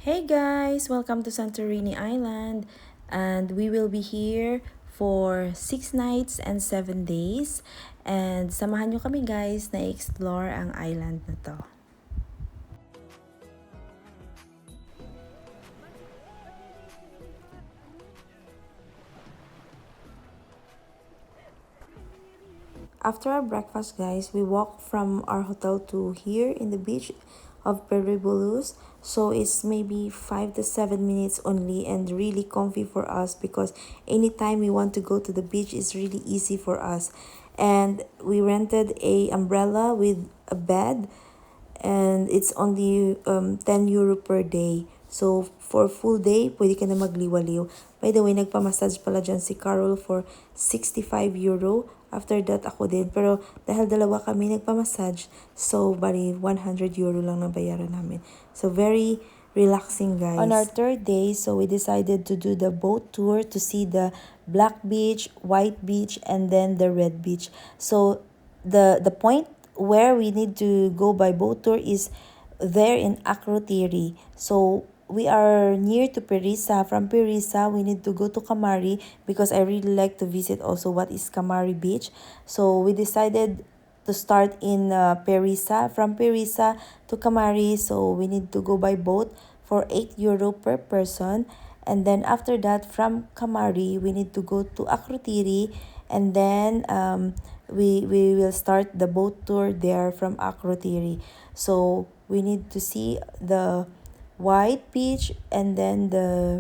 Hey guys, welcome to Santorini Island, and we will be here for 6 nights and 7 days, and samahan nyo kami guys na explore ang island na to. After our breakfast guys, we walk from our hotel to here in the beach of Peribolus. So it's maybe 5 to 7 minutes only and really comfy for us because anytime we want to go to the beach is really easy for us. And we rented a umbrella with a bed and it's only 10 euro per day. So, for full day, pwede ka na magliwaliw. By the way, nagpa-massage pala dyan si Carol for 65 euro. After that, ako din. Pero dahil dalawa kami nagpa-massage, so bali 100 euro lang na bayaran namin. So, very relaxing, guys. On our third day, so we decided to do the boat tour to see the Black Beach, White Beach, and then the Red Beach. So, the point where we need to go by boat tour is there in Akrotiri. So, we are near to Perisa. From Perisa, we need to go to Kamari because I really like to visit also what is Kamari Beach. So we decided to start in Perisa. From Perisa to Kamari, so we need to go by boat for 8 euro per person. And then after that, from Kamari, we need to go to Akrotiri. And then we will start the boat tour there from Akrotiri. So we need to see the white beach and then the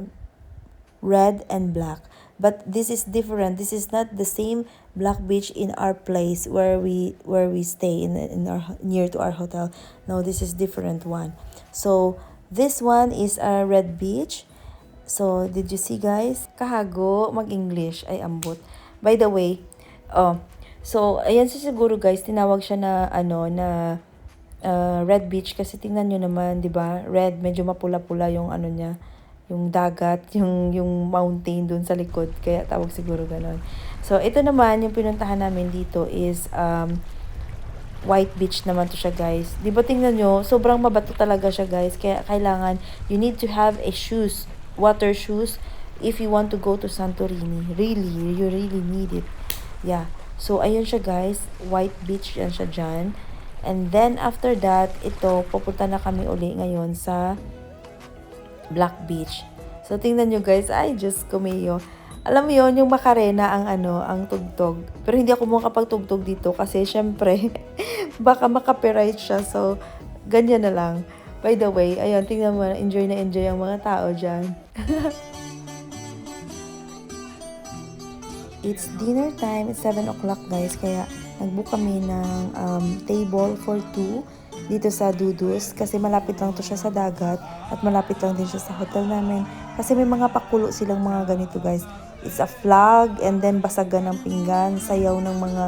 red and black, but this is different. This is not the same black beach in our place where we stay in our near to our hotel. No, this is different one. So this one is a red beach. So did you see guys? Kahago mag-English ay ambot. By the way, so ayan siguro guys, tinawag siya na red beach kasi tingnan nyo naman, 'di ba? Red, medyo mapula-pula yung niya, yung dagat, yung mountain dun sa likod, kaya tawag siguro ganon. So ito naman yung pinuntahan namin dito is white beach naman to siya guys. 'Di ba tingnan nyo, sobrang mabato talaga siya guys, kaya kailangan you need to have a shoes, water shoes if you want to go to Santorini. Really, you really need it. Yeah. So ayun siya guys, white beach yan siya dyan. And then, after that, ito, pupunta na kami uli ngayon sa Black Beach. So, tingnan nyo guys. Ay, Diyos ko mayo. Alam mo yon yung Macarena ang tugtog. Pero hindi ako makapagtugtog dito kasi, syempre, baka makapiright siya. So, ganyan na lang. By the way, ayun, tingnan mo, enjoy na enjoy ang mga tao dyan. It's dinner time. It's 7 o'clock guys. Kaya, nag-book kami ng table for 2 dito sa Dudus kasi malapit lang to siya sa dagat at malapit lang din siya sa hotel namin kasi may mga pakulo silang mga ganito guys. It's a flag and then basagan ng pinggan, sayaw ng mga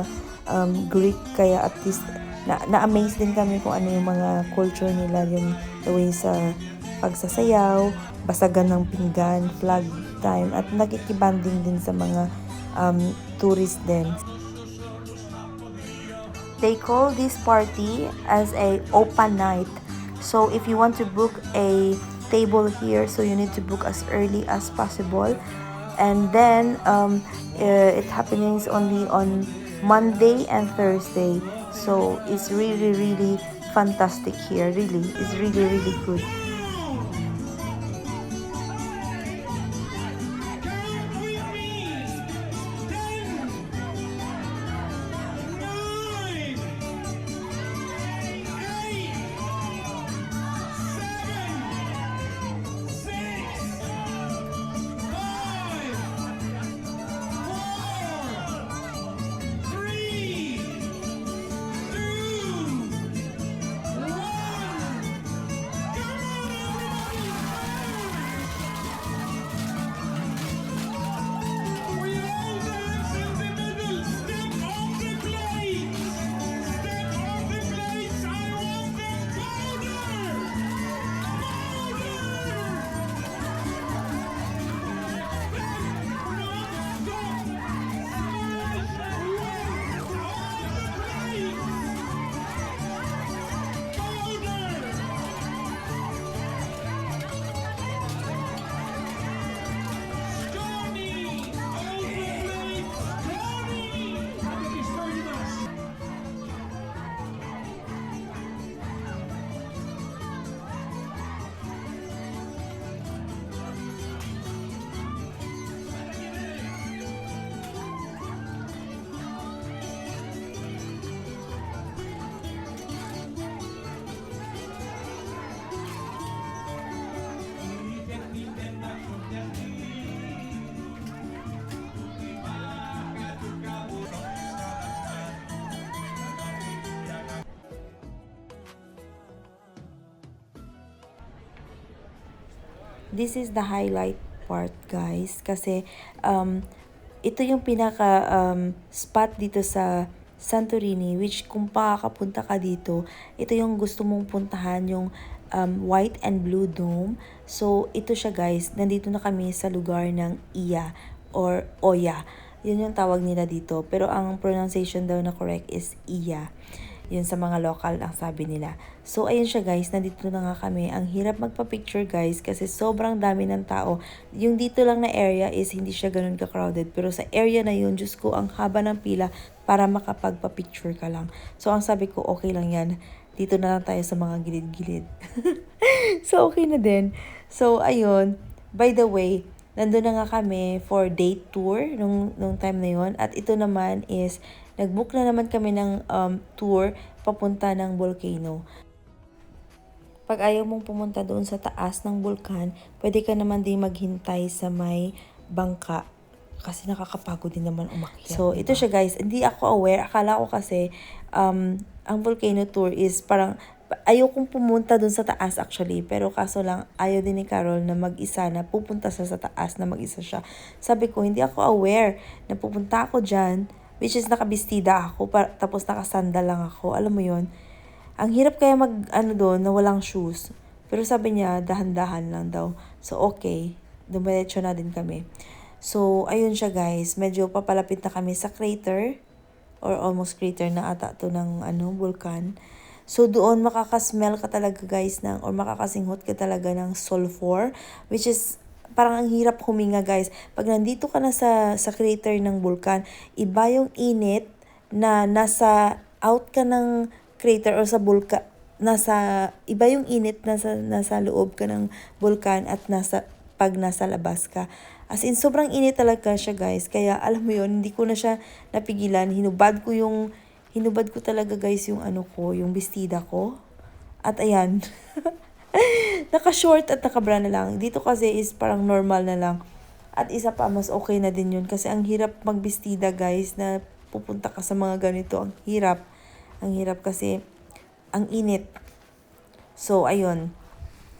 Greek, kaya at least na-amaze din kami kung ano yung mga culture nila, yung the way sa pagsasayaw, basagan ng pinggan, flag time, at nakikibanding din sa mga tourist din. They call this party as a open night. So if you want to book a table here, so you need to book as early as possible. And then it happens only on Monday and Thursday. So it's really, really fantastic here. Really, it's really, really good. this is the highlight part, guys. Kasi, ito yung pinaka spot dito sa Santorini, which kung pakakapunta ka dito, ito yung gusto mong puntahan, yung white and blue dome. So, ito siya, guys. Nandito na kami sa lugar ng Iya or Oya. Yun yung tawag nila dito. Pero ang pronunciation daw na correct is Iya. Yun sa mga local ang sabi nila. So, ayun siya, guys. Nandito na nga kami. Ang hirap magpa-picture, guys, kasi sobrang dami ng tao. Yung dito lang na area is hindi siya ganun ka-crowded. Pero sa area na yun, Diyos ko, ang haba ng pila para makapagpa-picture ka lang. So, ang sabi ko, okay lang yan. Dito na lang tayo sa mga gilid-gilid. So, okay na din. So, ayun. By the way, nandun na nga kami for day tour nung time na yon. At ito naman is, nag-book na naman kami ng tour papunta ng volcano. Pag ayaw mong pumunta doon sa taas ng bulkan, pwede ka naman din maghintay sa may bangka. Kasi nakakapagod din naman umakyat. So, ito siya, guys. Hindi ako aware. Akala ko kasi ang volcano tour is parang ayaw kong pumunta doon sa taas actually. Pero kaso lang, ayaw din ni Carol na mag-isa na pupunta sa taas na mag-isa siya. Sabi ko, hindi ako aware na pupunta ako dyan. Which is nakabistida ako, tapos nakasandal lang ako. Alam mo yon. Ang hirap kaya doon na walang shoes. Pero sabi niya, dahan-dahan lang daw. So, okay. Dumiretso na din kami. So, ayun siya, guys. Medyo papalapit na kami sa crater. Or almost crater na ata to ng vulkan. So, doon makakasmell ka talaga, guys, or makakasinghot ka talaga ng sulfur. Which is, parang ang hirap huminga, guys. Pag nandito ka na sa crater ng vulkan, iba yung init na nasa out ka ng crater or sa bulka, iba yung init nasa loob ka ng bulkan at pag nasa labas ka. As in, sobrang init talaga siya, guys. Kaya, alam mo yun, hindi ko na siya napigilan. Hinubad ko talaga, guys, yung yung bestida ko. At ayan, naka-short at naka-bra na lang. Dito kasi is parang normal na lang. At isa pa, mas okay na din yun. Kasi ang hirap magbestida, guys, na pupunta ka sa mga ganito. Ang hirap. Ang hirap kasi ang init. So, ayun.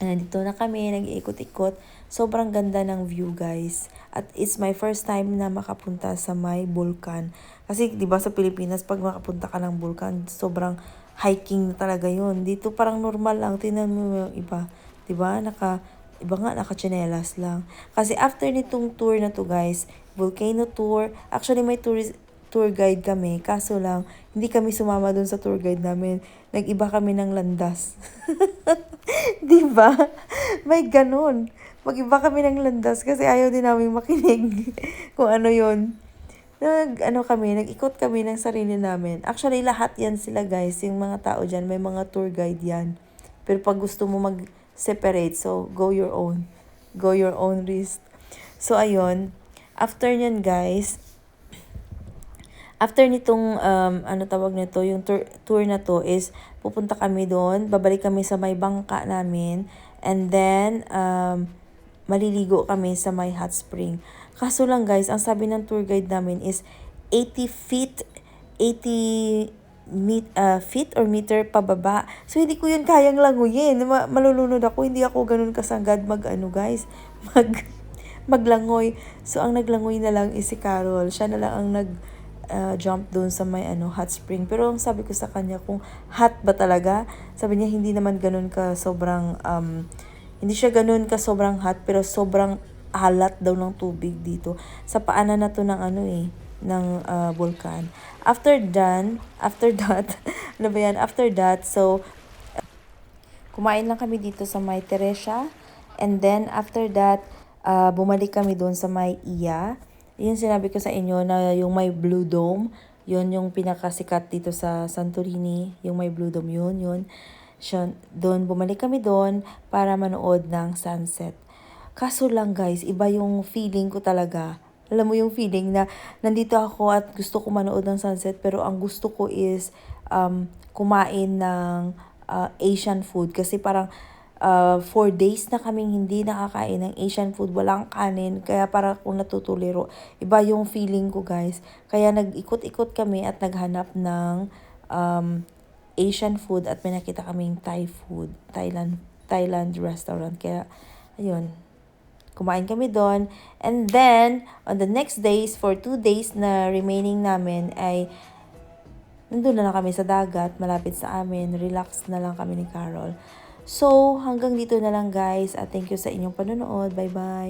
Nandito na kami, nag-iikot-ikot. Sobrang ganda ng view, guys. At it's my first time na makapunta sa may bulkan. Kasi, di ba sa Pilipinas, pag makapunta ka ng bulkan, sobrang hiking na talaga yun. Dito parang normal lang. Tingnan mo yung iba. Di ba? Iba nga, naka-tsinelas lang. Kasi after nitong tour na to, guys, volcano tour, actually may tour guide kami, kaso lang, hindi kami sumama dun sa tour guide namin. Nag-iba kami ng landas. Diba? May ganun. Mag-iba kami ng landas kasi ayaw din namin makinig kung ano yon. Nag-ikot kami ng sarili namin. Actually, lahat yan sila, guys. Yung mga tao dyan, may mga tour guide yan. Pero pag gusto mo mag-separate, so go your own. Go your own risk. So, ayun. After nyan, guys, after nitong, tawag nito, yung tour na to is, pupunta kami doon, babalik kami sa may bangka namin, and then, maliligo kami sa may hot spring. Kaso lang, guys, ang sabi ng tour guide namin is 80 feet or meter pababa. So, hindi ko yun kayang languyin. Malulunod ako. Hindi ako ganun kasagad maglangoy. So, ang naglangoy na lang is si Carol. Siya na lang ang jump doon sa may hot spring. Pero ang sabi ko sa kanya, kung hot ba talaga, sabi niya hindi naman ganun ka sobrang, hindi siya ganun ka sobrang hot, pero sobrang alat daw ng tubig dito. Sa paanan na to ng ng vulkan. After that, ano ba yan? After that, so, kumain lang kami dito sa may Teresia. And then, after that, bumalik kami doon sa may Iya. Yun sinabi ko sa inyo na yung may Blue Dome, yun yung pinakasikat dito sa Santorini, yung may Blue Dome yun. Doon, bumalik kami doon para manood ng sunset. Kaso lang, guys, iba yung feeling ko talaga. Alam mo yung feeling na nandito ako at gusto ko manood ng sunset, pero ang gusto ko is kumain ng Asian food. Kasi parang 4 days na kaming hindi nakakain ng Asian food, walang kanin, kaya para akong natutuliro. Iba yung feeling ko, guys. Kaya nag-ikot-ikot kami at naghanap ng Asian food at may nakita kaming Thai food, Thailand restaurant. Kaya, ayun, kumain kami doon. And then, on the next days, for 2 days na remaining namin, ay nandun na lang kami sa dagat, malapit sa amin. Relax na lang kami ni Carol. So, hanggang dito na lang guys. At thank you sa inyong panonood. Bye-bye!